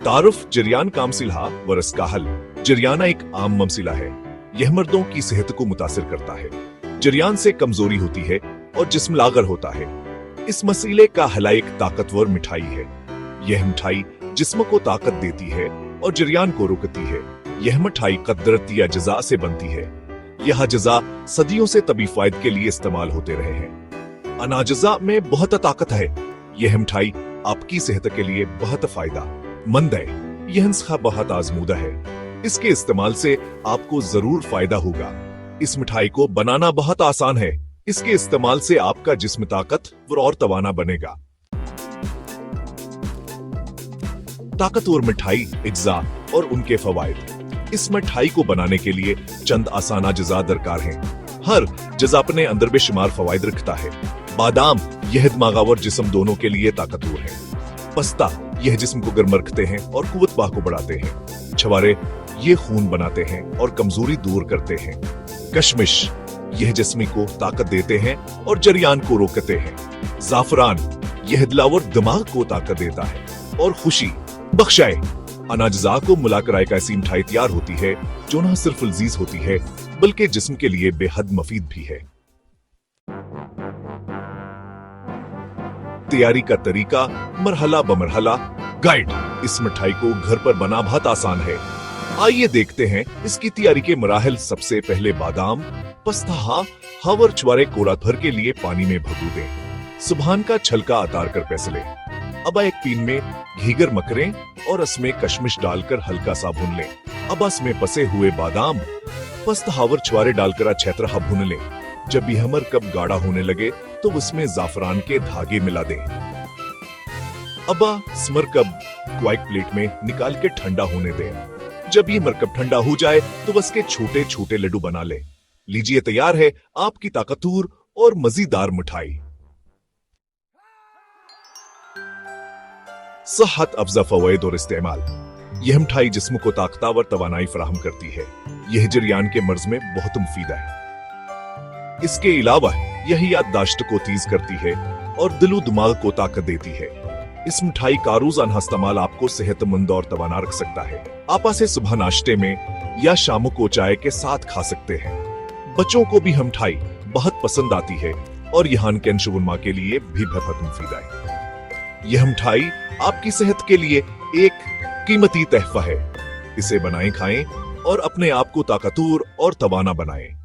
तारुफ जरियान कामसिलहा व रसकाहल। जरियाना एक आम ममसिला है। यह मर्दों की सेहत को मुतासिर करता है। जरियान से कमजोरी होती है और जिस्म लागर होता है। इस मसीले का हला एक ताकतवर मिठाई है। यह मिठाई जिस्म को ताकत देती है और जरियान को रोकती है। यह मिठाई कदरत या जजा से बनती है। यह जजा सदियों से तबी फायद के लिए इस्तेमाल होते रहे हैं। अनाजजा में बहुत ताकत है। यह मिठाई आपकी सेहत के लिए बहुत फायदा मंद है। यह नुस्खा बहुत आजमूदा है। इसके इस्तेमाल से आपको जरूर फायदा होगा। इस मिठाई को बनाना बहुत आसान है। इसके इस्तेमाल से आपका जिस्म ताकतवर और तवाना बनेगा। ताकतवर मिठाई अज्जा और उनके फवायद। इस मिठाई को बनाने के लिए चंद आसान अज्जा दरकार हैं। हर जजा अपने अंदर बेशुमार फवायद रखता है। बादाम यह दिमाग और जिस्म दोनों के लिए ताकतवर है। पस्ता यह जिस्म को गर्म रखते हैं और कुव्वत बाह को बढ़ाते हैं। छवारे ये खून बनाते हैं और कमजोरी दूर करते हैं। कशमिश यह जिस्म को ताकत देते हैं और जरियान को रोकते हैं। जाफरान यह दिलावर दिमाग को ताकत देता है और खुशी बख्शाए। अनाजजा को मिलाकर एक ऐसी मिठाई तैयार होती है जो न सिर्फ लजीज होती है बल्कि जिस्म के लिए बेहद मुफीद भी है। तैयारी का तरीका मरहला बमरहला गाइड। इस मिठाई को घर पर बना बहुत आसान है। आइए देखते हैं इसकी तैयारी के मराहल। सबसे पहले बादाम पस्ता हवर छुआरे कोरा भर के लिए पानी में भगो दें। सुबहान का छलका उतार कर पैसले। अब एक पैन में घी गर्म करें और इसमें कशमिश डालकर हल्का सा भून लें। अब इसमें पसे हुए बादाम पस्ता हवर छुआरे डालकर अच्छी तरह भून लें। जब यह मरकब गाढ़ा होने लगे तो उसमें जाफरान के धागे मिला दें। अब इस मरकब को एक प्लेट में निकाल के ठंडा होने दें। जब ये मरकब ठंडा हो जाए तो उसके छोटे छोटे लड्डू बना लें। लीजिए तैयार है आपकी ताकतवर और मजेदार मिठाई। सेहत अफजा फवायद और इस्तेमाल। यह मिठाई जिस्म को ताकतवर तवानाई फराहम करती है। यह जरियान के मर्ज में बहुत मुफीद है। इसके अलावा यह याददाश्त को तेज करती है और दिलो दिमाग को ताकत देती है। इस मिठाई का रोजाना इस्तेमाल आपको सेहतमंद और तवाना रख सकता है। आप इसे सुबह नाश्ते में या शाम को चाय के साथ खा सकते हैं। बच्चों को भी मिठाई बहुत पसंद आती है और यहाँ के शुरमा के लिए भी बहुत मुफीद है। यह मिठाई आपकी सेहत के लिए एक कीमती तोहफा है। इसे बनाएं, खाएं और अपने आप को ताकतवर और तवाना बनाएं।